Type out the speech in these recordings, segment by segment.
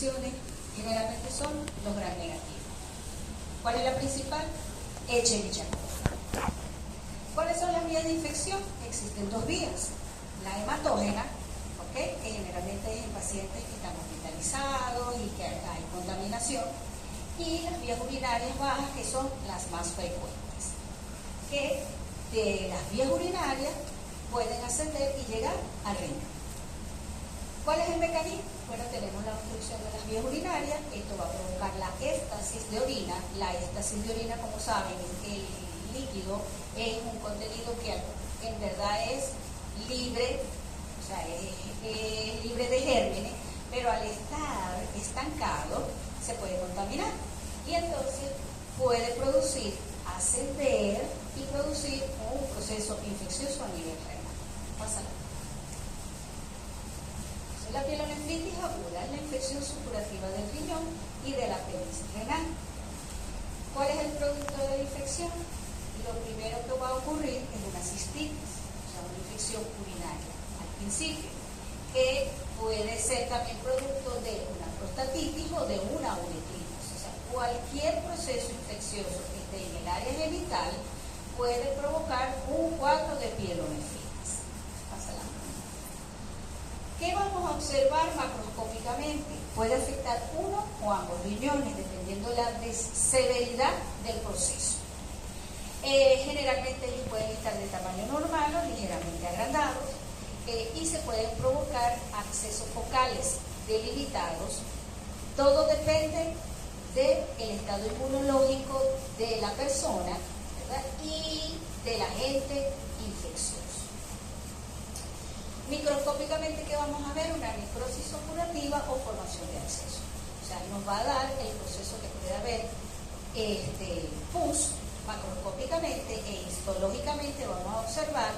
infecciones generalmente son los gram negativos. ¿Cuál es la principal? Echerichia coli. ¿Cuáles son las vías de infección? Existen dos vías. La hematógena, ¿okay?, que generalmente es en pacientes que están hospitalizados y que hay contaminación, y las vías urinarias bajas, que son las más frecuentes, que de las vías urinarias pueden ascender y llegar al riñón. ¿Cuál es el mecanismo? Bueno, tenemos la obstrucción de las vías urinarias. Esto va a provocar la éstasis de orina. La éstasis de orina, como saben, el líquido es un contenido que en verdad es libre, o sea, es libre de gérmenes, pero al estar estancado se puede contaminar y entonces puede producir, ascender y producir un proceso infeccioso a nivel renal. Pásala. La pielonefritis aguda es la infección supurativa del riñón y de la pelvis renal. ¿Cuál es el producto de la infección? Lo primero que va a ocurrir es una cistitis, o sea, una infección urinaria al principio, que puede ser también producto de una prostatitis o de una uretritis. O sea, cualquier proceso infeccioso que esté en el área genital puede provocar un cuadro de pielonefritis. Pásala. ¿Qué vamos a observar macroscópicamente? Puede afectar uno o ambos riñones, dependiendo de la severidad del proceso. Generalmente ellos pueden estar de tamaño normal o ligeramente agrandados y se pueden provocar accesos focales delimitados. Todo depende del estado inmunológico de la persona, ¿verdad?, y del agente infeccioso. Microscópicamente, ¿qué vamos a ver? Una necrosis supurativa o formación de acceso. O sea, nos va a dar el proceso que puede haber pus macroscópicamente e histológicamente. Vamos a observar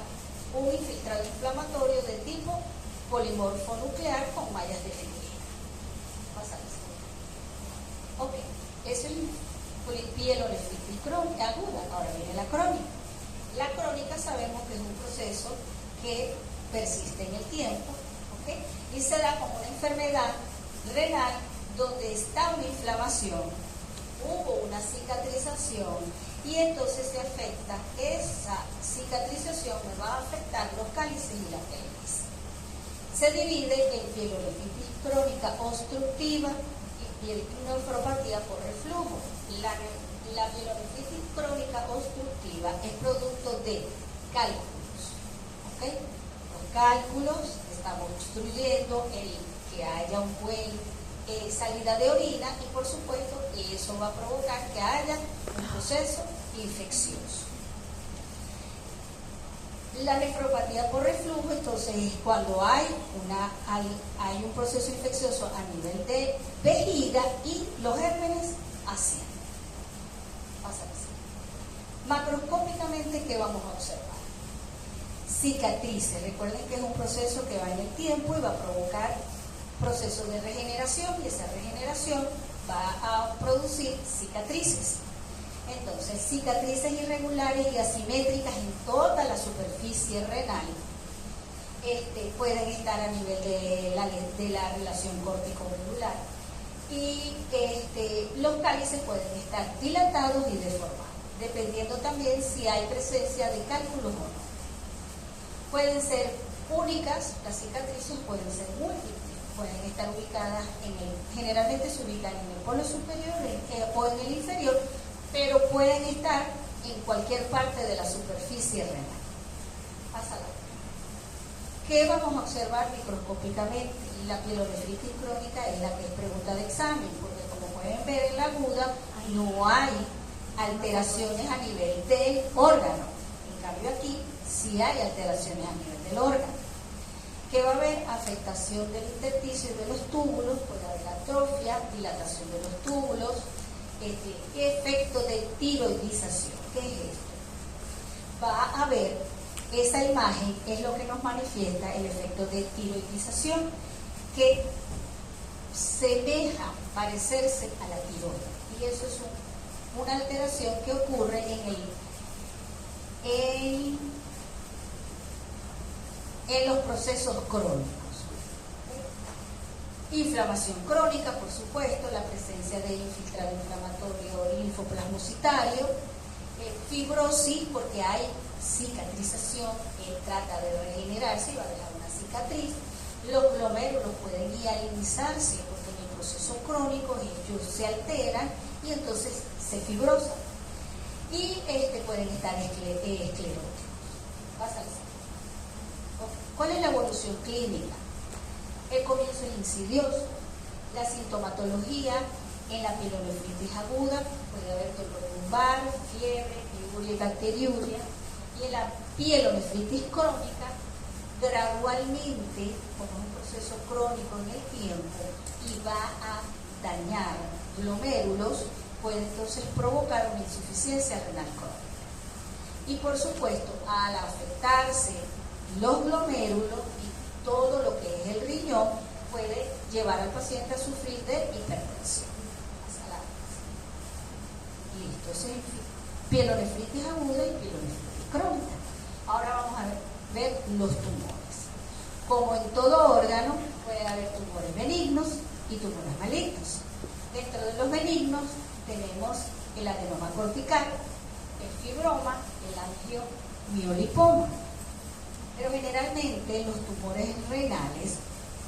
un infiltrado inflamatorio de tipo polimorfo nuclear con mallas de fibrina. Ok, eso es pielonefritis crónica aguda. Ahora viene la crónica. La crónica sabemos que es un proceso que persiste en el tiempo, ¿okay?, y se da como una enfermedad renal donde está una inflamación, hubo una cicatrización y entonces se afecta, esa cicatrización me va a afectar los cálices y la pelvis. Se divide en pielonefritis crónica obstructiva y pielonefropatía por reflujo. La pielonefritis crónica obstructiva es producto de cálculos, ¿ok? Cálculos, estamos obstruyendo el que haya un buen salida de orina y por supuesto eso va a provocar que haya un proceso infeccioso. La nefropatía por reflujo, entonces, es cuando hay un proceso infeccioso a nivel de vejiga y los gérmenes ascienden. Pasa así. Macroscópicamente, ¿qué vamos a observar? Cicatrices. Recuerden que es un proceso que va en el tiempo y va a provocar procesos de regeneración y esa regeneración va a producir cicatrices. Entonces, cicatrices irregulares y asimétricas en toda la superficie renal pueden estar a nivel de la relación córtico-medular y los cálices pueden estar dilatados y deformados, dependiendo también si hay presencia de cálculos o no. Pueden ser únicas, las cicatrices pueden ser múltiples, pueden estar ubicadas generalmente se ubican en el polo superior o en el inferior, pero pueden estar en cualquier parte de la superficie renal. Pásala. ¿Qué vamos a observar microscópicamente? La pielonefritis crónica es la que es pregunta de examen, porque como pueden ver en la aguda no hay alteraciones a nivel del órgano. En cambio aquí sí hay alteraciones a nivel del órgano. ¿Qué va a haber? Afectación del intersticio y de los túbulos, puede haber atrofia, dilatación de los túbulos, efecto de tiroidización. ¿Qué es esto? Va a haber, esa imagen es lo que nos manifiesta el efecto de tiroidización, que semeja parecerse a la tiroides, y eso es una alteración que ocurre en los procesos crónicos. Inflamación crónica, por supuesto, la presencia de infiltrado inflamatorio linfoplasmocitario, fibrosis, porque hay cicatrización, trata de regenerarse y va a dejar una cicatriz. Los glomérulos pueden hialinizarse porque en el proceso crónico ellos se alteran y entonces se fibrosan. Y pueden estar escleróticos. ¿Cuál es la evolución clínica? El comienzo es insidioso. La sintomatología en la pielonefritis aguda puede haber dolor lumbar, fiebre, piuria y bacteriuria. Y en la pielonefritis crónica, gradualmente, como es un proceso crónico en el tiempo y va a dañar glomérulos, puede entonces provocar una insuficiencia renal crónica. Y por supuesto, al afectarse los glomérulos y todo lo que es el riñón, puede llevar al paciente a sufrir de hipertensión. Listo, eso es pielonefritis aguda y pielonefritis crónica. Ahora vamos a ver los tumores. Como en todo órgano, puede haber tumores benignos y tumores malignos. Dentro de los benignos tenemos el adenoma cortical, el fibroma, el angiomiolipoma. Pero generalmente los tumores renales,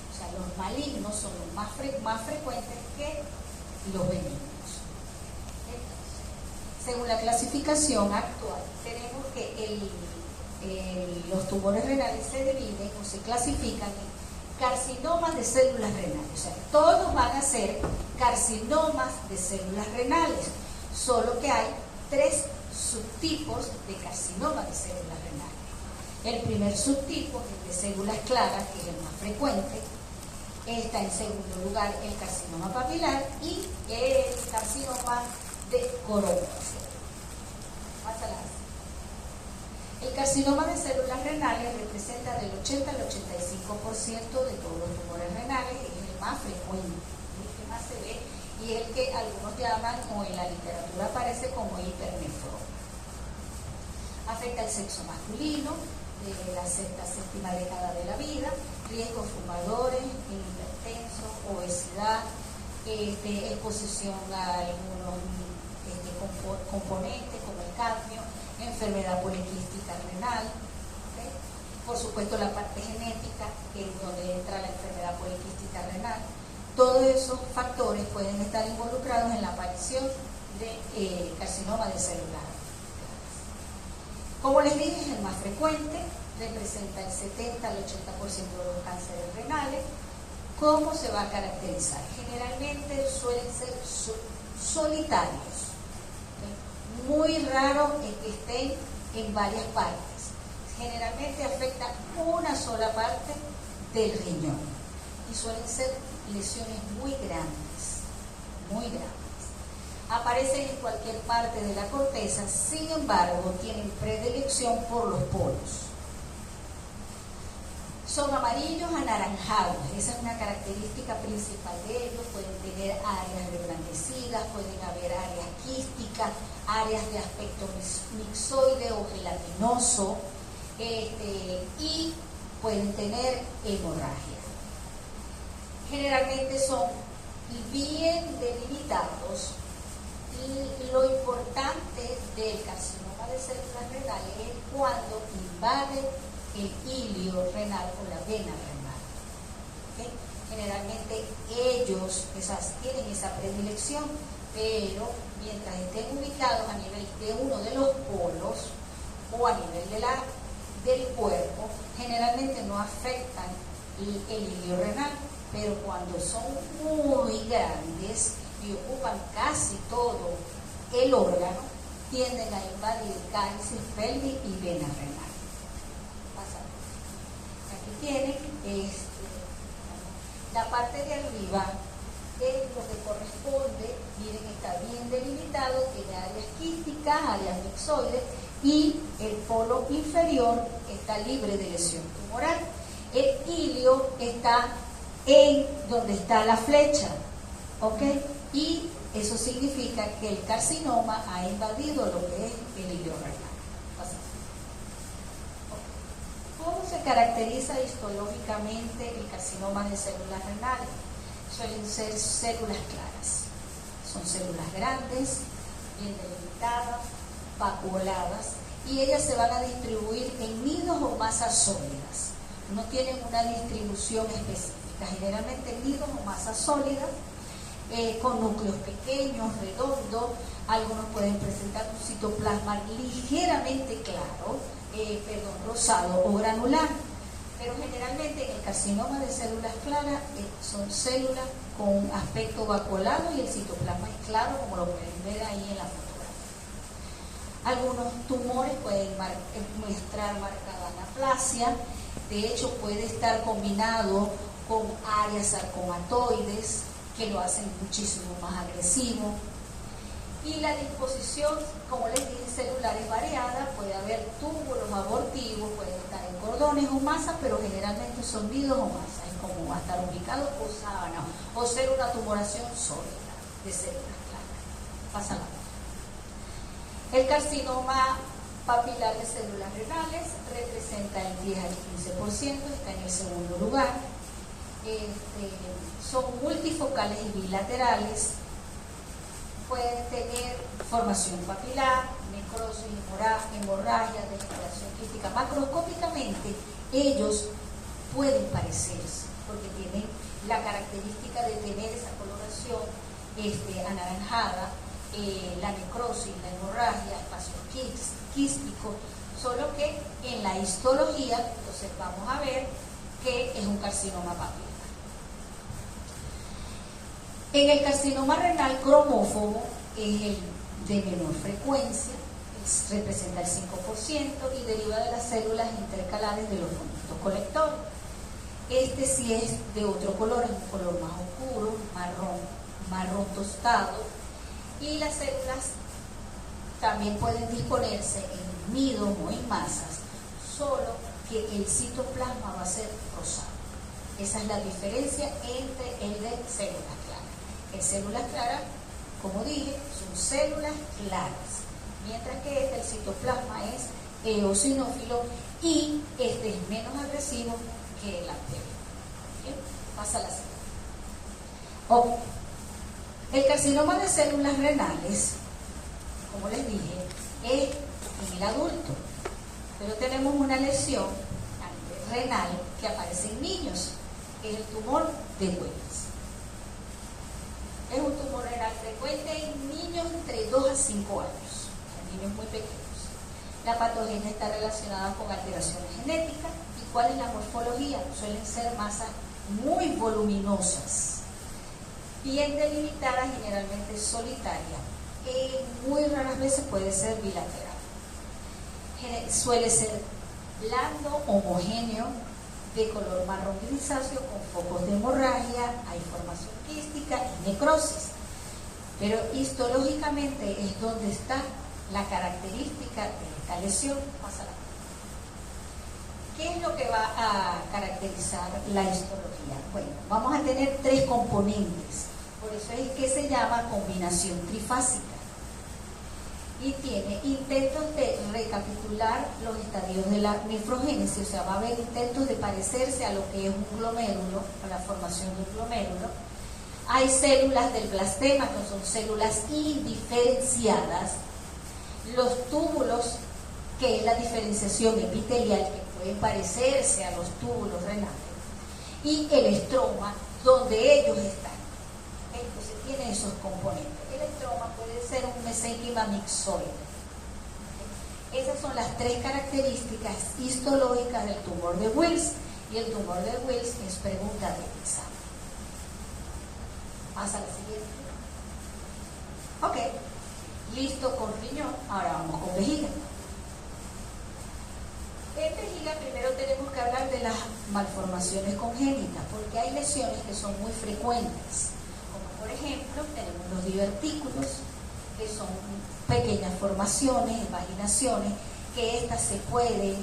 o sea, los malignos, son los más frecuentes que los benignos. Entonces, según la clasificación actual, tenemos que los tumores renales se dividen o se clasifican en carcinomas de células renales. O sea, todos van a ser carcinomas de células renales, solo que hay 3 subtipos de carcinoma de células renales. El primer subtipo es el de células claras, que es el más frecuente. Está en segundo lugar el carcinoma papilar y el carcinoma de corona. El carcinoma de células renales representa del 80 al 85% de todos los tumores renales, es el más frecuente, el que más se ve y el que algunos llaman, o en la literatura aparece como hipernefroma. Afecta al sexo masculino, de la séptima década de la vida, riesgos fumadores, hipertensos, obesidad, exposición a algunos componentes como el cadmio, enfermedad poliquística renal, ¿okay? Por supuesto la parte genética, que es donde entra la enfermedad poliquística renal. Todos esos factores pueden estar involucrados en la aparición de carcinoma de células. Como les dije, es el más frecuente, representa el 70 al 80% de los cánceres renales. ¿Cómo se va a caracterizar? Generalmente suelen ser solitarios. Muy raro es que estén en varias partes. Generalmente afecta una sola parte del riñón y suelen ser lesiones muy grandes, muy grandes. Aparecen en cualquier parte de la corteza, sin embargo, tienen predilección por los polos. Son amarillos anaranjados, esa es una característica principal de ellos. Pueden tener áreas reblandecidas, pueden haber áreas quísticas, áreas de aspecto mixoide o gelatinoso, y pueden tener hemorragia. Generalmente son bien delimitados, y lo importante del carcinoma de células renales es cuando invade el hilio renal o la vena renal. ¿Okay? Generalmente ellos tienen esa predilección, pero mientras estén ubicados a nivel de uno de los polos o a nivel del cuerpo, generalmente no afectan el hilio renal, pero cuando son muy grandes y ocupan casi todo el órgano, tienden a invadir cálices, pelvis y vena renal. Aquí tienen la parte de arriba es lo que corresponde, miren, está bien delimitado, tiene áreas quísticas, áreas mixoides, y el polo inferior está libre de lesión tumoral. El hilio está en donde está la flecha, ¿ok? Y eso significa que el carcinoma ha invadido lo que es el hilio renal. ¿Cómo se caracteriza histológicamente el carcinoma de células renales? suelen ser células claras. Son células grandes, bien delimitadas, vacuoladas, y ellas se van a distribuir en nidos o masas sólidas. No tienen una distribución específica, generalmente nidos o masas sólidas, con núcleos pequeños, redondos. Algunos pueden presentar un citoplasma ligeramente claro, rosado o granular, pero generalmente en el carcinoma de células claras son células con aspecto vacuolado y el citoplasma es claro, como lo pueden ver ahí en la fotografía. Algunos tumores pueden muestrar marcada anaplasia, de hecho puede estar combinado con áreas sarcomatoides que lo hacen muchísimo más agresivo. Y la disposición, como les dije, celular es variada, puede haber túbulos abortivos, pueden estar en cordones o masas, pero generalmente son nidos o masas, es como va a estar ubicado o sábana, o ser una tumoración sólida de células claras. Pasa la foto. El carcinoma papilar de células renales representa el 10 al 15%, está en el segundo lugar. Son multifocales y bilaterales. Pueden tener formación papilar, necrosis, hemorragia, degeneración quística. Macroscópicamente, ellos pueden parecerse, porque tienen la característica de tener esa coloración anaranjada, la necrosis, la hemorragia, espacios quísticos, solo que en la histología, entonces vamos a ver que es un carcinoma papilar. En el carcinoma renal cromófobo es el de menor frecuencia, representa el 5% y deriva de las células intercalares de los conductos colectores. Este sí es de otro color, es un color más oscuro, marrón tostado, y las células también pueden disponerse en nidos o en masas, solo que el citoplasma va a ser rosado. Esa es la diferencia entre el de células claras. En células claras, como dije, son células claras, mientras que el citoplasma es eosinófilo y es menos agresivo que el anterior. ¿Bien? Pasa la siguiente. Okay. El carcinoma de células renales, como les dije, es en el adulto, pero tenemos una lesión a nivel renal que aparece en niños, que es el tumor de Wells. Es un tumor renal frecuente en niños entre 2 a 5 años, en niños muy pequeños. La patogenia está relacionada con alteraciones genéticas. ¿Y cuál es la morfología? Suelen ser masas muy voluminosas, bien delimitadas, generalmente solitarias. Muy raras veces puede ser bilateral. Suele ser blando, homogéneo, de color marrón grisáceo, con focos de hemorragia, hay formación quística y necrosis. Pero histológicamente es donde está la característica de esta lesión. ¿Qué es lo que va a caracterizar la histología? Bueno, vamos a tener 3 componentes, por eso es que se llama combinación trifásica. Y tiene intentos de recapitular los estadios de la nefrogénesis, o sea, va a haber intentos de parecerse a lo que es un glomérulo, a la formación de un glomérulo. Hay células del blastema, que son células indiferenciadas, los túbulos, que es la diferenciación epitelial, que pueden parecerse a los túbulos renales, y el estroma, donde ellos están. Entonces tiene esos componentes. El estroma puede ser un mesénquima mixoide. Esas son las 3 características histológicas del tumor de Wills, y el tumor de Wills es pregunta de examen. Pasa a la siguiente. Ok, listo con riñón, ahora vamos con vejiga. En vejiga primero tenemos que hablar de las malformaciones congénitas, porque hay lesiones que son muy frecuentes. Por ejemplo, tenemos los divertículos, que son pequeñas formaciones, invaginaciones, que estas se pueden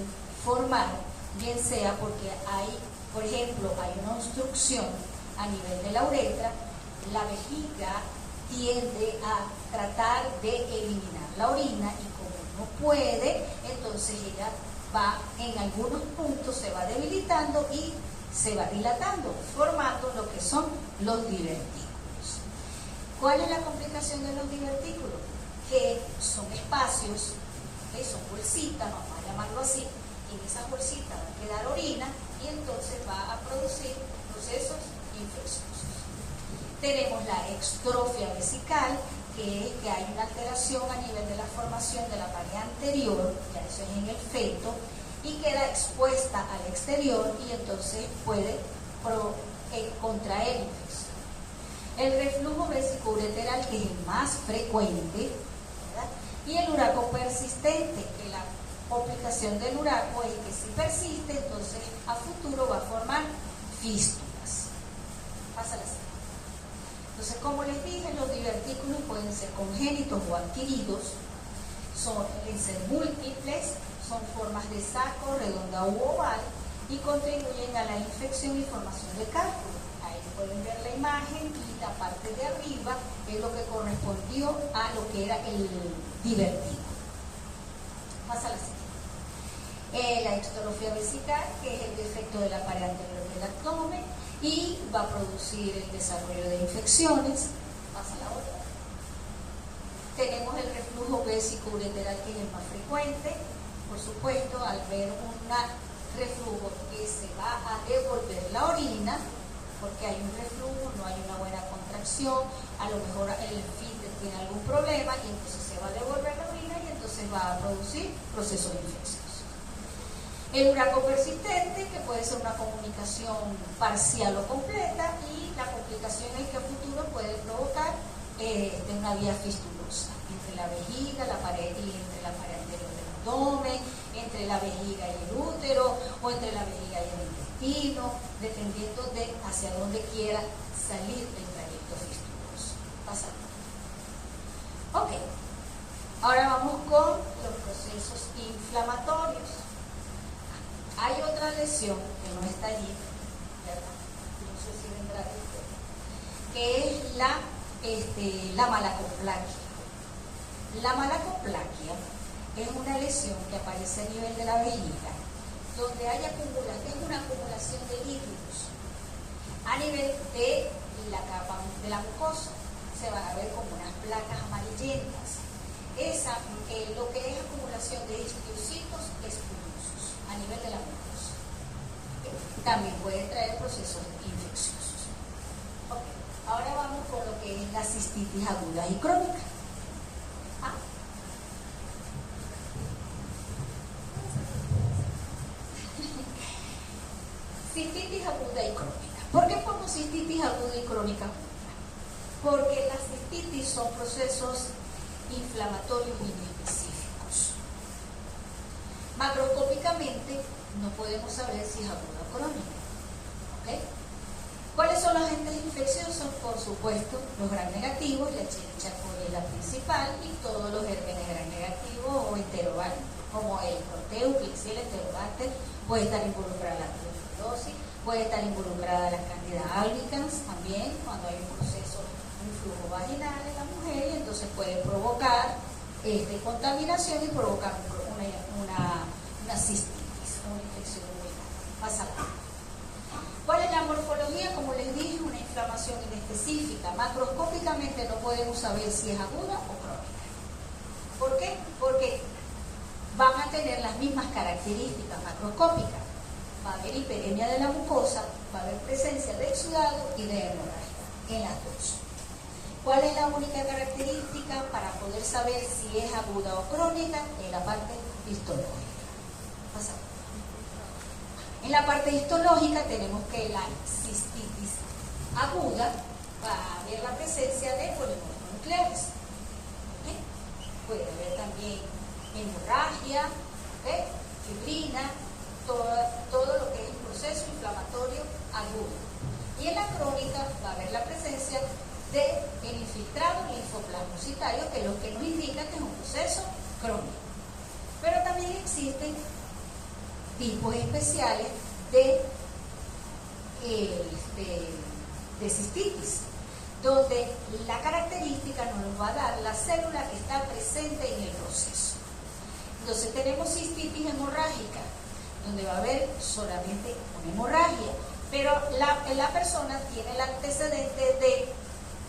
formar, bien sea porque hay, por ejemplo, hay una obstrucción a nivel de la uretra, la vejiga tiende a tratar de eliminar la orina y como no puede, entonces ella va en algunos puntos, se va debilitando y se va dilatando, formando lo que son los divertículos. ¿Cuál es la complicación de los divertículos? Que son espacios, son bolsitas, vamos a llamarlo así, y en esas bolsitas va a quedar orina y entonces va a producir procesos infecciosos. Tenemos la extrofia vesical, que es que hay una alteración a nivel de la formación de la pared anterior, ya eso es en el feto, y queda expuesta al exterior y entonces puede contraer infección. El reflujo vesicoureteral, que es el más frecuente, ¿verdad? Y el uraco persistente, que la complicación del uraco es que si persiste, entonces a futuro va a formar fístulas. Pásala así. Entonces, como les dije, los divertículos pueden ser congénitos o adquiridos, pueden ser múltiples, son formas de saco, redonda u oval, y contribuyen a la infección y formación de cálculo. Ahí pueden ver la imagen y la parte de arriba es lo que correspondió a lo que era el divertículo. Pásala así. La extrofia vesical, que es el defecto de la pared anterior del abdomen y va a producir el desarrollo de infecciones. Pasa la otra. Tenemos el reflujo vesicoureteral, que es el más frecuente. Por supuesto, al ver un reflujo que se va a devolver la orina, porque hay un reflujo, no hay una buena contracción, a lo mejor el esfínter tiene algún problema y entonces se va a devolver la orina y entonces va a producir procesos infecciosos. El uraco persistente, que puede ser una comunicación parcial o completa, y la complicación es que a futuro puede provocar una vía fistulosa entre la vejiga, la pared y entre la pared anterior del abdomen, entre la vejiga y el útero, o entre la vejiga y el intestino, dependiendo de hacia dónde quiera salir el trayecto fistuloso. Pasamos. Ok. Ahora vamos con los procesos inflamatorios. Hay otra lesión que no está allí, ¿verdad? No sé si vendrá después, que es la malacoplaquia. La malacoplaquia es una lesión que aparece a nivel de la vejiga, donde hay es una acumulación de líquidos a nivel de la capa de la mucosa. Se van a ver como unas placas amarillentas. Lo que es acumulación de histocitos espumosos a nivel de la mucosa. También puede traer procesos infecciosos. Okay. Ahora vamos con lo que es la cistitis aguda y crónica. Cistitis aguda y crónica. ¿Por qué pongo cistitis aguda y crónica? Porque las cistitis son procesos inflamatorios inespecíficos. Macroscópicamente no podemos saber si es aguda o crónica. ¿Okay? ¿Cuáles son los agentes infecciosos? Por supuesto, los gram negativos, la Escherichia coli es la principal, y todos los gérmenes gram negativos o enterobacter, como el Proteus, Klebsiella, Enterobacter, puede estar involucrada la tuberculosis, puede estar involucrada la Candida albicans también, cuando hay un proceso, un flujo vaginal en la mujer, y entonces puede provocar contaminación y provocar una cistitis, una infección urinaria. Pásala. ¿Cuál es la morfología? Como les dije, una inflamación inespecífica. Macroscópicamente no podemos saber si es aguda o crónica. ¿Por qué? Porque van a tener las mismas características macroscópicas. Va a haber hiperemia de la mucosa, va a haber presencia de exudado y de hemorragia en las dos. ¿Cuál es la única característica para poder saber si es aguda o crónica? En la parte histológica. Pasamos. En la parte histológica tenemos que la cistitis aguda va a haber la presencia de polimorfos nucleares. ¿Okay? Puede haber también hemorragia, ¿okay? Fibrina, todo lo que es un proceso inflamatorio agudo. Y en la crónica va a haber la presencia del infiltrado linfoplasmocitario, que es lo que nos indica que es un proceso crónico. Pero también existen tipos especiales de cistitis, donde la característica nos va a dar la célula que está presente en el proceso. Entonces tenemos cistitis hemorrágica, donde va a haber solamente una hemorragia, pero la persona tiene el antecedente de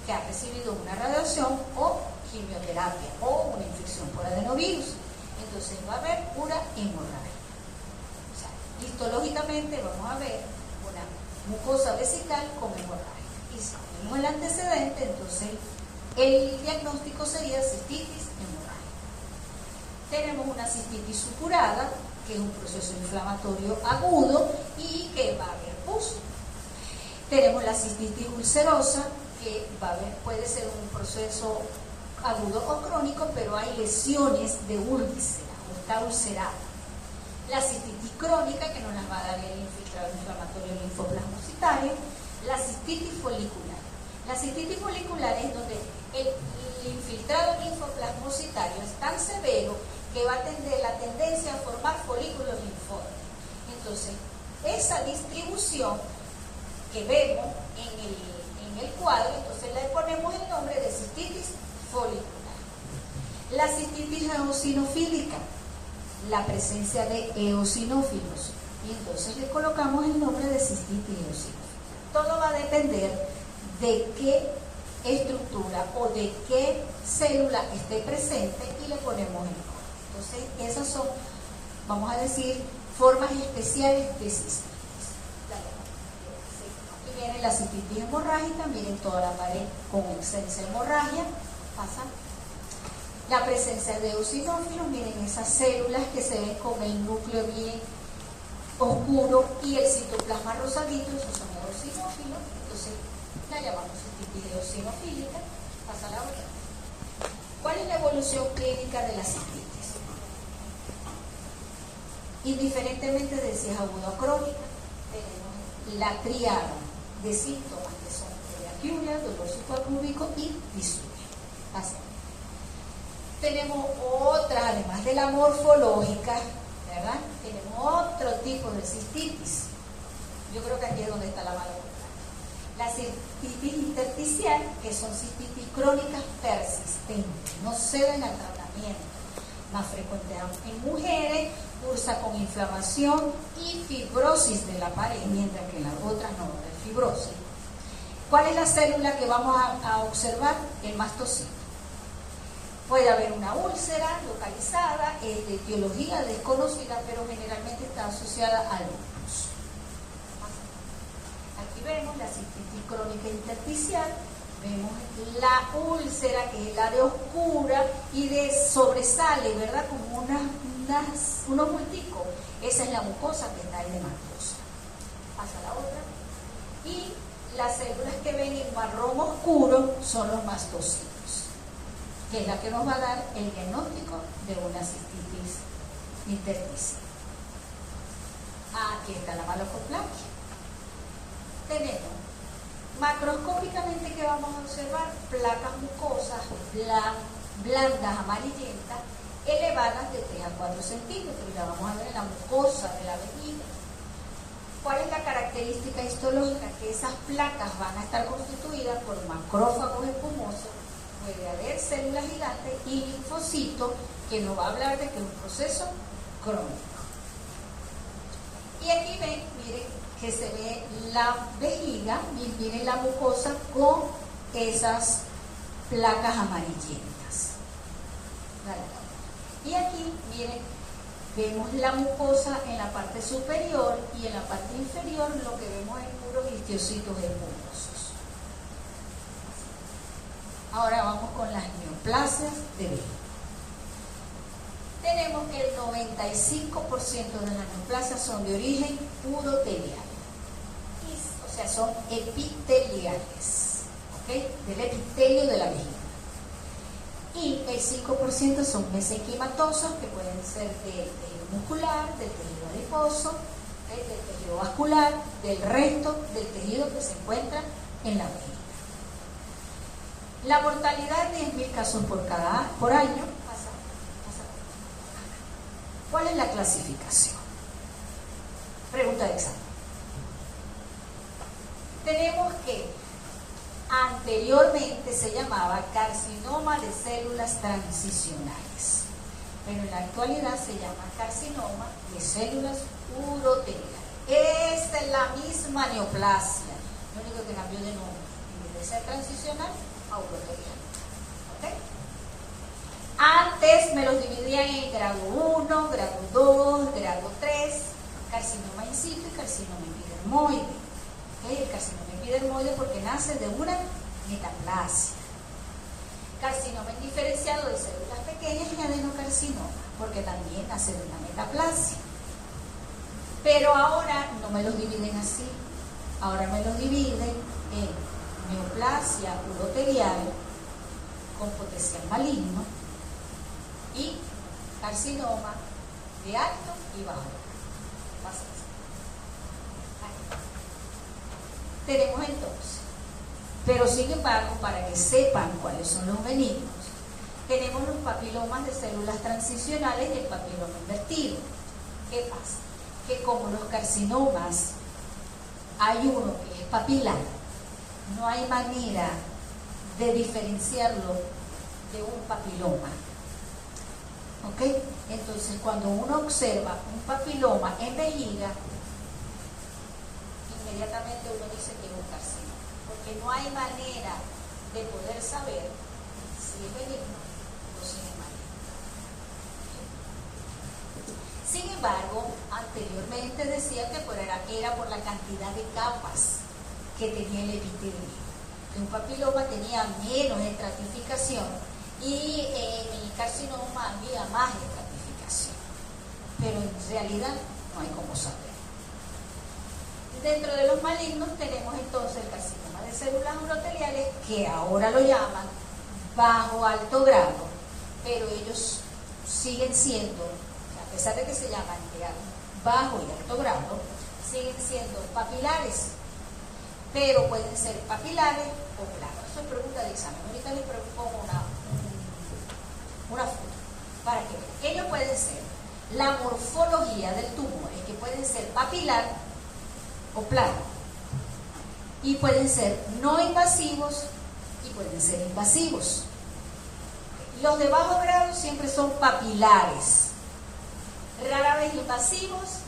que ha recibido una radiación o quimioterapia o una infección por adenovirus. Entonces va a haber una hemorragia. O sea, histológicamente vamos a ver una mucosa vesical con hemorragia. Y si tenemos el antecedente, entonces el diagnóstico sería cistitis hemorrágica. Tenemos una cistitis supurada, que es un proceso inflamatorio agudo y que va a haber pus. Tenemos la cistitis ulcerosa, que puede ser un proceso agudo o crónico, pero hay lesiones de úlcera o está ulcerada. La cistitis crónica, que nos la va a dar el infiltrado inflamatorio linfoplasmocitario. La cistitis folicular. La cistitis folicular es donde el infiltrado linfoplasmocitario es tan severo que va a tener la tendencia a formar folículos linfóticos. Entonces, esa distribución que vemos en el cuadro, entonces le ponemos el nombre de cistitis folicular. La cistitis eosinofílica, la presencia de eosinófilos, y entonces le colocamos el nombre de cistitis eosinofílica. Todo va a depender de qué estructura o de qué célula esté presente y le ponemos el nombre. Entonces, esas son, vamos a decir, formas especiales de cistitis. Aquí viene la cistitis hemorrágica, miren toda la pared con extensa hemorragia, pasa. La presencia de eosinófilos, miren esas células que se ven con el núcleo bien oscuro y el citoplasma rosadito, esos son eosinófilos, entonces la llamamos cistitis eosinofílica. Pasa la otra. ¿Cuál es la evolución clínica de la cistitis? Indiferentemente de si es aguda o crónica, tenemos la triada de síntomas que son coriaciuria, dolor suprarrúbico y disuria. Así. Tenemos otra, además de la morfológica, ¿verdad? Tenemos otro tipo de cistitis. Yo creo que aquí es donde está la mala contra. La cistitis intersticial, que son cistitis crónicas persistentes, no ceden al tratamiento. Más frecuente en mujeres, cursa con inflamación y fibrosis de la pared, mientras que en las otras no hay fibrosis. ¿Cuál es la célula que vamos a observar? El mastocito. Puede haber una úlcera localizada, es de etiología desconocida, pero generalmente está asociada al lupus. Aquí vemos la cistitis crónica intersticial, vemos la úlcera, que es el área oscura y sobresale, ¿verdad? Como unos bulticos. Esa es la mucosa que está edematosa. Pasa la otra. Y las células que ven en marrón oscuro son los mastocitos, que es la que nos va a dar el diagnóstico de una cistitis intersticial. Aquí está la malacoplaquia. Tenemos macroscópicamente que vamos a observar placas mucosas blandas, amarillentas, elevadas de 3 a 4 centímetros. Ya vamos a ver en la mucosa de la vejiga. ¿Cuál es la característica histológica? Que esas placas van a estar constituidas por macrófagos espumosos, puede haber células gigantes y linfocitos, que nos va a hablar de que es un proceso crónico. Y aquí ven, miren, que se ve la vejiga, y miren la mucosa con esas placas amarillentas. Y aquí, miren, vemos la mucosa en la parte superior y en la parte inferior lo que vemos es puros histiocitos espumosos. Ahora vamos con las neoplasias de vejiga. Tenemos que el 95% de las neoplasias son de origen urotelial, o sea, son epiteliales, ¿okay? Del epitelio de la vejiga. Y el 5% son mesenquimatosas, que pueden ser del tejido muscular, del tejido adiposo, del tejido vascular, del resto del tejido que se encuentra en la vejiga. La mortalidad es 10.000 casos por año. ¿Cuál es la clasificación? Pregunta de examen. Tenemos que anteriormente se llamaba carcinoma de células transicionales, pero en la actualidad se llama carcinoma de células uroteliales. Esta es la misma neoplasia, lo único que cambió de nombre, en vez de ser transicional a uroterial. ¿Okay? Antes me los dividían en grado 1, grado 2, grado 3, carcinoma in situ y carcinoma epidermoide. ¿Okay? El carcinoma epidermoide porque nace de una metaplasia. Carcinoma indiferenciado de células pequeñas y adenocarcinoma, porque también nace de una metaplasia. Pero ahora no me los dividen así, ahora me los dividen en neoplasia uroterial con potencial maligno y carcinoma de alto y bajo. Tenemos entonces, pero sin embargo, para que sepan cuáles son los benignos, tenemos los papilomas de células transicionales y el papiloma invertido. ¿Qué pasa? Que como los carcinomas, hay uno que es papilar, no hay manera de diferenciarlo de un papiloma. ¿Ok? Entonces, cuando uno observa un papiloma en vejiga, inmediatamente uno dice que es un carcinoma, porque no hay manera de poder saber si es benigno o si es maligno. Sin embargo, anteriormente decía que era por la cantidad de capas que tenía el epitelio, que un papiloma tenía menos estratificación y en el carcinoma había más estratificación, pero en realidad no hay cómo saber. Dentro de los malignos tenemos entonces el carcinoma de células uroteliales, que ahora lo llaman bajo alto grado, pero ellos siguen siendo, a pesar de que se llaman bajo y alto grado, siguen siendo papilares, pero pueden ser papilares o planos. Eso es pregunta de examen. Ahorita les pongo una foto para que vean. Ellos pueden ser, la morfología del tumor es que pueden ser papilar o plano, y pueden ser no invasivos y pueden ser invasivos. Los de bajo grado siempre son papilares, rara vez invasivos,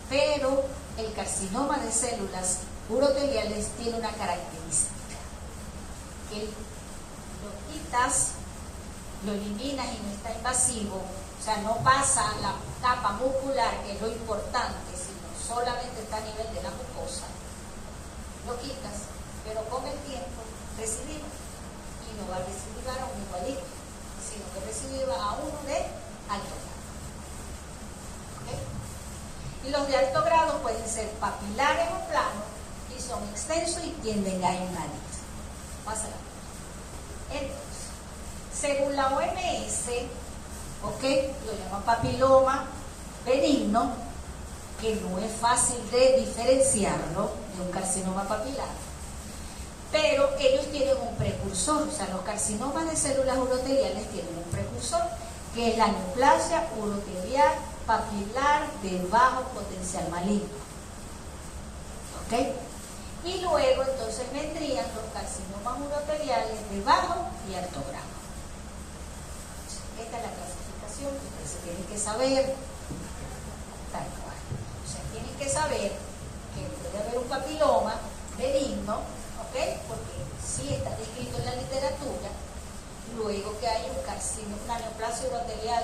pero el carcinoma de células uroteliales tiene una característica, que lo quitas, lo eliminas y no está invasivo, o sea, no pasa la capa muscular, que es lo importante, sino solamente está a nivel de la mucosa. Lo quitas, pero con el tiempo recidiva, y no va a recidivar a un igualito, sino que recidiva a uno de alto grado. ¿Okay? Y los de alto grado pueden ser papilares o planos y son extensos y tienden a invadir. Pásala. Entonces, según la OMS, ¿okay? Lo llaman papiloma benigno, que no es fácil de diferenciarlo de un carcinoma papilar, pero ellos tienen un precursor, o sea, los carcinomas de células uroteliales tienen un precursor, que es la neoplasia urotelial papilar de bajo potencial maligno. ¿Ok? Y luego entonces vendrían los carcinomas uroteliales de bajo y alto grado. Esta es la clasificación que ustedes tienen que saber. Tal cual. O sea, tienen que saber que puede haber un papiloma benigno, ¿ok? Porque sí está descrito en la literatura. Luego que hay un carcinoma, una neoplasia urotelial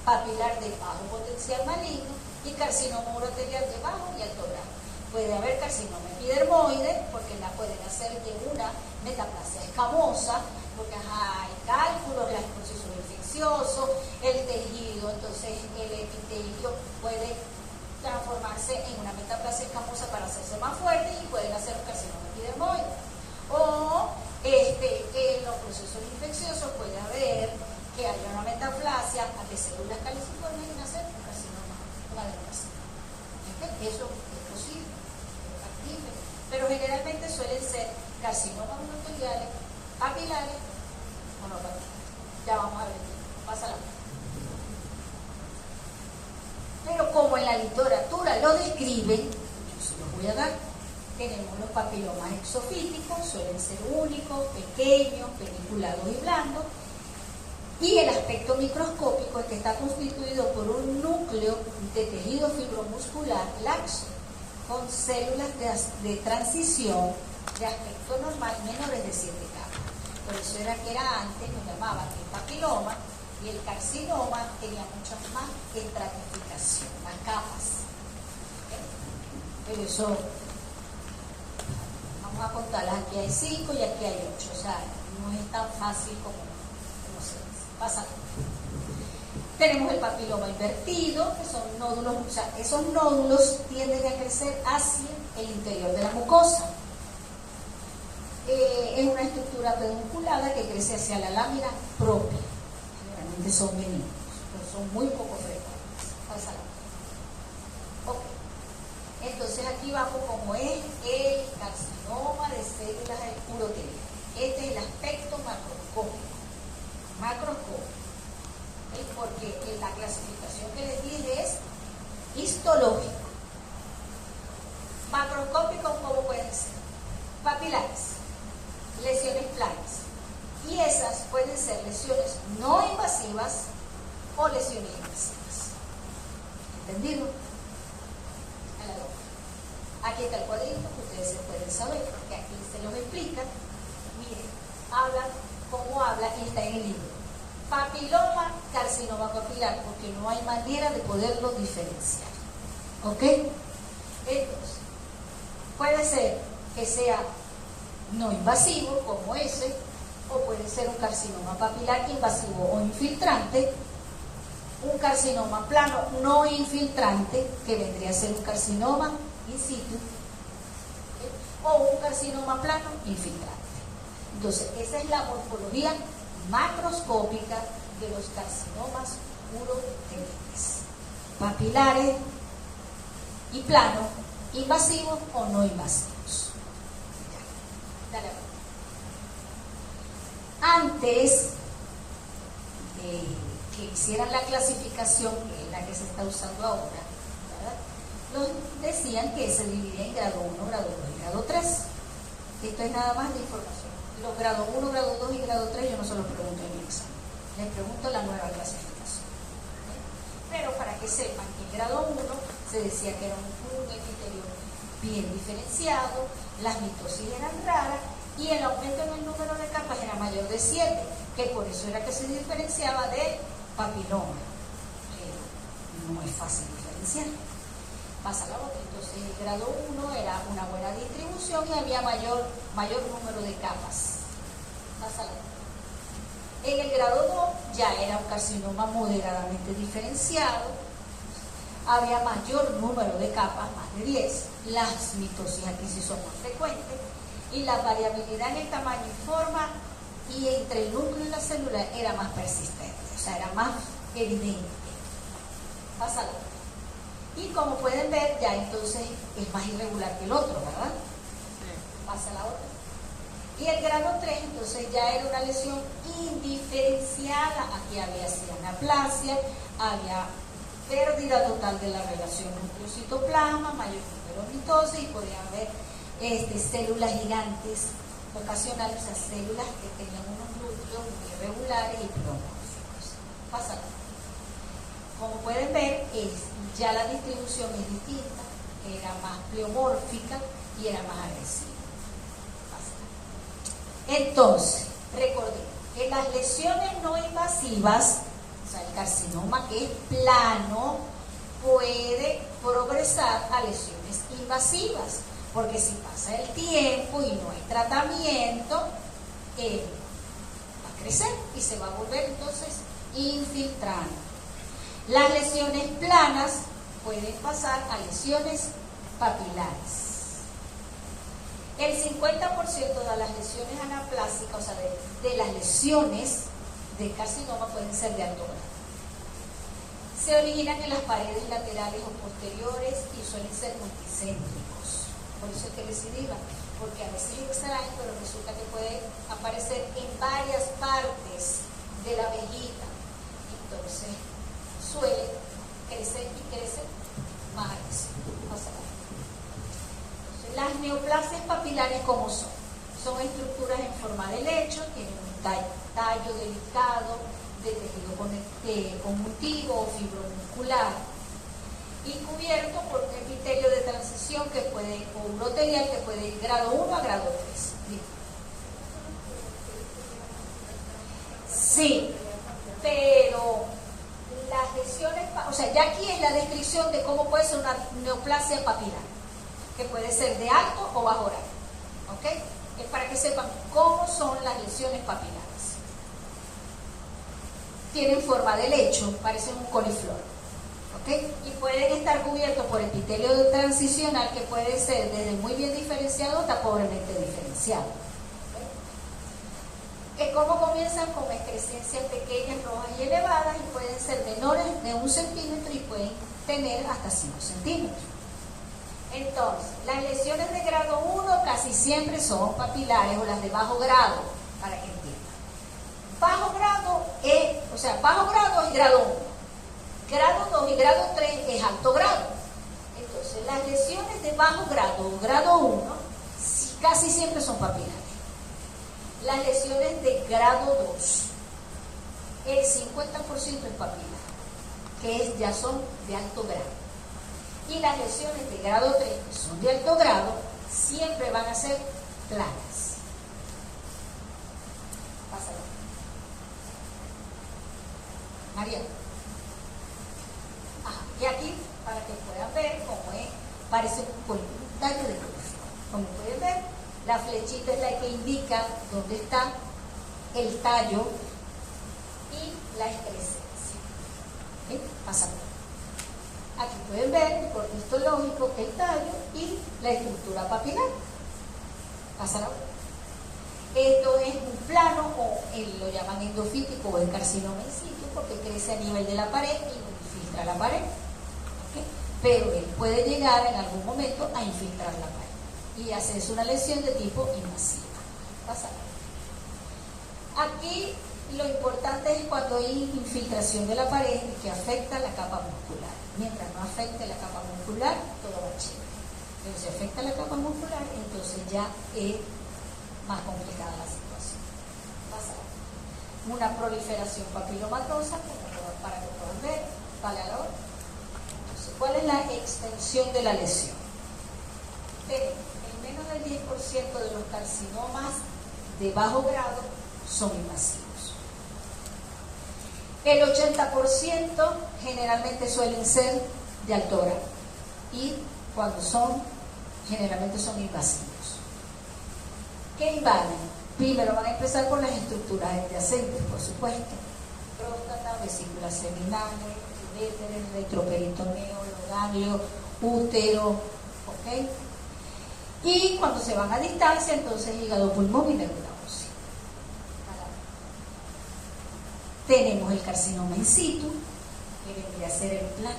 papilar de bajo potencial maligno y carcinoma urotelial de bajo y alto grado. Puede haber carcinoma epidermoide, porque la pueden hacer de una metaplasia escamosa, porque hay cálculos, la exposición infeccioso, el tejido, entonces el epitelio puede transformarse en una metaplasia escamosa para hacerse más fuerte y pueden hacer un carcinoma epidermoide. O en los procesos infecciosos puede haber que haya una metaplasia de células caliciformes y nacer un carcinoma, un adenocarcinoma. Eso es posible, es factible, pero generalmente suelen ser carcinomas uroteliales, papilares o no papilares. Ya vamos a ver, pásala. Pero como en la literatura lo describen, yo se los voy a dar. Tenemos los papilomas exofíticos, suelen ser únicos, pequeños, peniculados y blandos. Y el aspecto microscópico es que está constituido por un núcleo de tejido fibromuscular laxo, con células de transición de aspecto normal menores de 7 capas. Por eso era que antes nos llamaban el papiloma, y el carcinoma tenía muchas más estratificación, más capas. Pero eso, vamos a contarlas, aquí hay 5 y aquí hay 8, o sea, no es tan fácil como se dice. Pasa. Tenemos el papiloma invertido, que son nódulos, o sea, esos nódulos tienden a crecer hacia el interior de la mucosa. Es una estructura pedunculada que crece hacia la lámina propia. Generalmente son benignos, pero son muy poco frecuentes. Pásala. Ok. Entonces aquí vamos como es el carcinoma de células uroteliales. Este es el aspecto macroscópico. Macroscópico. Porque la clasificación que les dije es histológico. Macroscópico, ¿cómo pueden ser? Papilares, lesiones planas. Y esas pueden ser lesiones no invasivas o lesiones invasivas. ¿Entendido? Aquí está el cuadrito que ustedes se pueden saber, porque aquí se los explica. Miren, habla como habla y está en el libro. Papiloma, carcinoma papilar, porque no hay manera de poderlo diferenciar. ¿Ok? Entonces, puede ser que sea no invasivo, como ese, o puede ser un carcinoma papilar invasivo o infiltrante, un carcinoma plano no infiltrante, que vendría a ser un carcinoma in situ, o un carcinoma plano infiltrante. Entonces, esa es la morfología macroscópica de los carcinomas uroteliales, papilares y plano, invasivos o no invasivos. Dale. Antes de que hicieran la clasificación, que es la que se está usando ahora, ¿verdad?, nos decían que se dividía en grado 1, grado 2 y grado 3. Esto es nada más de información. Los grado 1, grado 2 y grado 3 yo no se los pregunto en el examen, les pregunto la nueva clasificación. Pero para que sepan que en grado 1 se decía que era un epitelio bien diferenciado, las mitosis eran raras y el aumento en el número de capas era mayor de 7, que por eso era que se diferenciaba del papiloma. Pero no es fácil diferenciar. Pasa la otra. Entonces el grado 1 era una buena distribución y había mayor número de capas. Pasa la otra. En el grado 2 ya era un carcinoma moderadamente diferenciado, había mayor número de capas, más de 10, las mitosis aquí sí son más frecuentes, y la variabilidad en el tamaño y forma y entre el núcleo y la célula era más persistente, o sea, era más evidente. Pasa la otra. Y como pueden ver, ya entonces es más irregular que el otro, ¿verdad? Pasa la otra. Y el grado 3, entonces ya era una lesión indiferenciada. Aquí había cianoplasia, había pérdida total de la relación núcleo-citoplasma, mayor número de mitosis y podían haber células gigantes ocasionales, o sea, células que tenían unos núcleos muy irregulares y pleomórficos. Pasa. Como pueden ver, ya la distribución es distinta, era más pleomórfica y era más agresiva. Entonces, recordemos que las lesiones no invasivas, o sea, el carcinoma que es plano, puede progresar a lesiones invasivas, porque si pasa el tiempo y no hay tratamiento, va a crecer y se va a volver entonces infiltrante. Las lesiones planas pueden pasar a lesiones papilares. El 50% de las lesiones anaplásicas, o sea, de las lesiones de carcinoma pueden ser de alto grado. Se originan en las paredes laterales o posteriores y suelen ser multicéntricos. Por eso es que decidimos, porque a veces es extraño, pero resulta que puede aparecer en varias partes de la vejiga. Entonces, suele crecer y crecer más agresivo. Las neoplasias papilares, ¿cómo son? Son estructuras en forma de lecho, tienen un tallo delicado de tejido conjuntivo o fibromuscular. y cubierto por un epitelio de transición que puede, o urotelial que puede ir grado 1 a grado 3. Sí, pero las lesiones, o sea, ya aquí es la descripción de cómo puede ser una neoplasia papilar, que puede ser de alto o bajo grado, ¿ok? Es para que sepan cómo son las lesiones papilares. Tienen forma de lecho, parecen un coliflor, ¿ok? Y pueden estar cubiertos por epitelio transicional que puede ser desde muy bien diferenciado hasta pobremente diferenciado. ¿Cómo comienzan? Con excrescencias pequeñas, rojas y elevadas, y pueden ser menores de 1 centímetro y pueden tener hasta 5 centímetros. Entonces, las lesiones de grado 1 casi siempre son papilares, o las de bajo grado, para que entiendan. Bajo grado es grado 1. Grado 2 y grado 3 es alto grado. Entonces, las lesiones de bajo grado o grado 1 casi siempre son papilares. Las lesiones de grado 2, el 50% es papilar, que ya son de alto grado. Y las lesiones de grado 3, que son de alto grado, siempre van a ser planas. Pásalo. María. Y aquí, para que puedan ver cómo es, parece un tallo de coliflor. Como pueden ver, la flechita es la que indica dónde está el tallo y la excrescencia. ¿Okay? Pasamos. Aquí pueden ver el corte histológico, el tallo y la estructura papilar. Pásala. Esto es un plano, o lo llaman endofítico o el carcinoma in situ, porque crece a nivel de la pared y infiltra la pared. ¿Okay? Pero él puede llegar en algún momento a infiltrar la pared y hacerse una lesión de tipo invasiva. Pásala. Aquí lo importante es cuando hay infiltración de la pared que afecta la capa muscular. Mientras no afecte la capa muscular, todo va chévere. Pero si afecta la capa muscular, entonces ya es más complicada la situación. Pasa. Una proliferación papilomatosa, para que puedan ver, vale a la hora. Entonces, ¿cuál es la extensión de la lesión? El menos del 10% de los carcinomas de bajo grado son invasivos. El 80% generalmente suelen ser de alto grado y cuando generalmente son invasivos. ¿Qué invaden? Primero van a empezar por las estructuras adyacentes, por supuesto. Próstata, vesículas seminales, uréteres, retroperitoneo, los ganglios, útero, ¿ok? Y cuando se van a distancia, entonces hígado, pulmón y médula ósea. Tenemos el carcinoma in situ, que vendría a ser el plano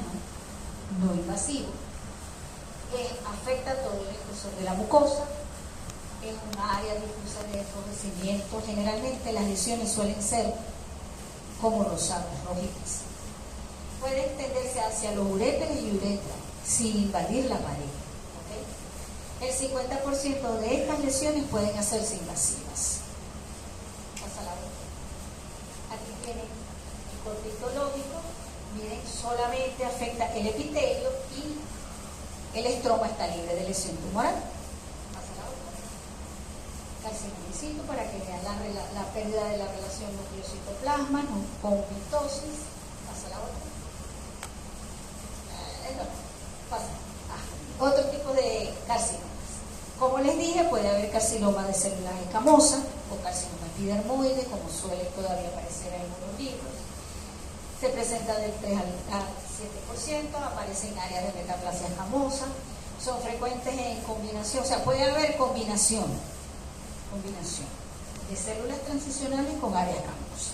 no invasivo. Afecta todo el espesor de la mucosa, es una área difusa de enrojecimiento. Generalmente las lesiones suelen ser como rosadas, rojitas. Puede extenderse hacia los uréteres y uretra sin invadir la pared. ¿Okay? El 50% de estas lesiones pueden hacerse invasivas. Pasa la otra. Aquí tienen el corte histológico. Miren, solamente afecta el epitelio y el estroma está libre de lesión tumoral. Pasa la otra. Carcinoma in situ, para que vean la pérdida de la relación núcleo-citoplasma con mitosis. Pasa la otra. Pasa. Otro tipo de carcinomas. Como les dije, puede haber carcinoma de células escamosas o carcinoma epidermoide, como suele todavía aparecer en algunos libros. Se presenta del 3 al 7%, aparece en áreas de metaplasia escamosa, son frecuentes en combinación, o sea, puede haber combinación de células transicionales con áreas escamosas.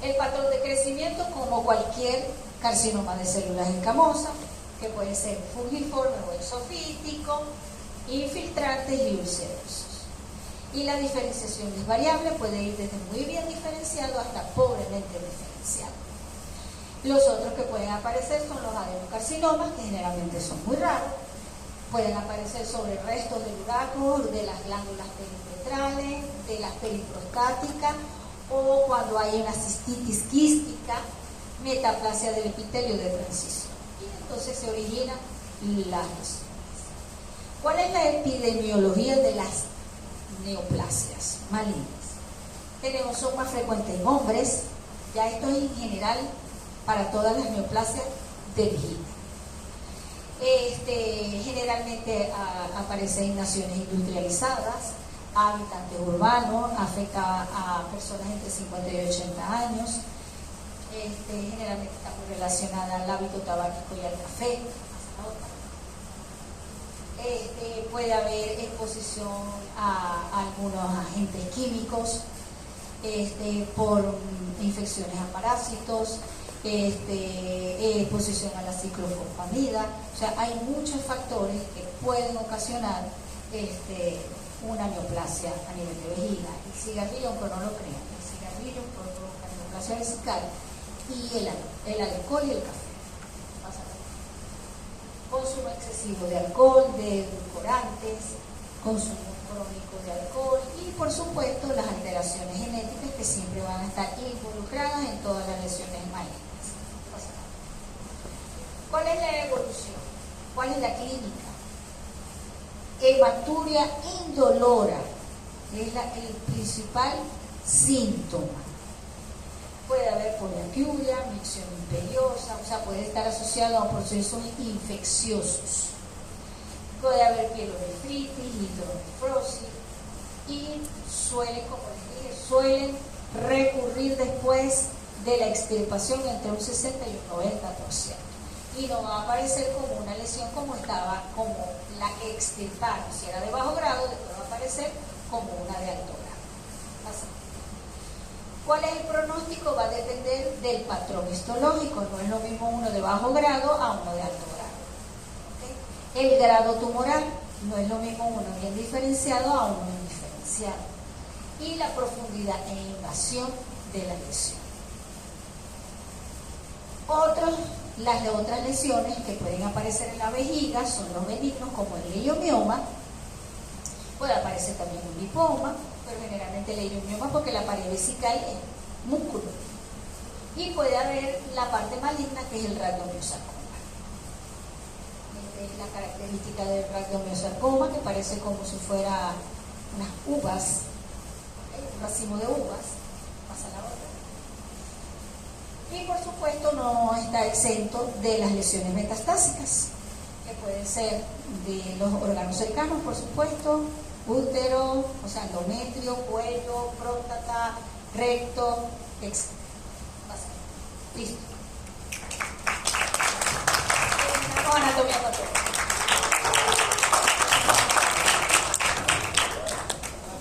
El patrón de crecimiento, como cualquier carcinoma de células escamosas, que puede ser fungiforme o exofítico, infiltrantes y ulcerosos. Y la diferenciación es variable, puede ir desde muy bien diferenciado hasta pobremente diferenciado. Los otros que pueden aparecer son los adenocarcinomas, que generalmente son muy raros. Pueden aparecer sobre restos del uraco, de las glándulas peripetrales, de las periprostáticas, o cuando hay una cistitis quística, metaplasia del epitelio de transición. Y entonces se originan las lesiones. ¿Cuál es la epidemiología de las neoplasias malignas? Son más frecuentes en hombres, ya esto es en general para todas las neoplasias de vejiga. Generalmente aparece en naciones industrializadas, habitantes urbanos, afecta a personas entre 50 y 80 años, generalmente está muy relacionada al hábito tabáquico y al café. Puede haber exposición a algunos agentes químicos, por infecciones a parásitos, exposición a la ciclofosfamida. O sea, hay muchos factores que pueden ocasionar una neoplasia a nivel de vejiga. El cigarrillo, aunque no lo crean, el cigarrillo puede provocar neoplasia vesical, y el alcohol y el café. Consumo excesivo de alcohol, de edulcorantes, consumo crónico de alcohol y, por supuesto, las alteraciones genéticas que siempre van a estar involucradas en todas las lesiones malignas. ¿Cuál es la evolución? ¿Cuál es la clínica? Hematuria indolora es el principal síntoma. Puede haber poliaquiuria, micción imperiosa, o sea, puede estar asociado a procesos infecciosos. Puede haber pielonefritis, hidronefrosis, y suelen, como les dije, suelen recurrir después de la extirpación entre un 60 y un 90%. Y no va a aparecer como una lesión como la que extirparon. Si era de bajo grado, después va a aparecer como una de alto grado. Así. ¿Cuál es el pronóstico? Va a depender del patrón histológico. No es lo mismo uno de bajo grado a uno de alto grado. ¿Okay? El grado tumoral no es lo mismo uno bien diferenciado a uno indiferenciado. Y la profundidad e invasión de la lesión. Las otras lesiones que pueden aparecer en la vejiga son los benignos, como el leiomioma. Puede aparecer también un lipoma, pero generalmente el leiomioma porque la pared vesical es músculo. Y puede haber la parte maligna, que es el rhabdomiosarcoma. Esta es la característica del rhabdomiosarcoma, que parece como si fuera unas uvas, un racimo de uvas. Pasa la otra. Y por supuesto no está exento de las lesiones metastásicas, que pueden ser de los órganos cercanos, por supuesto, útero, o sea, endometrio, cuello, próstata, recto, etc. Listo.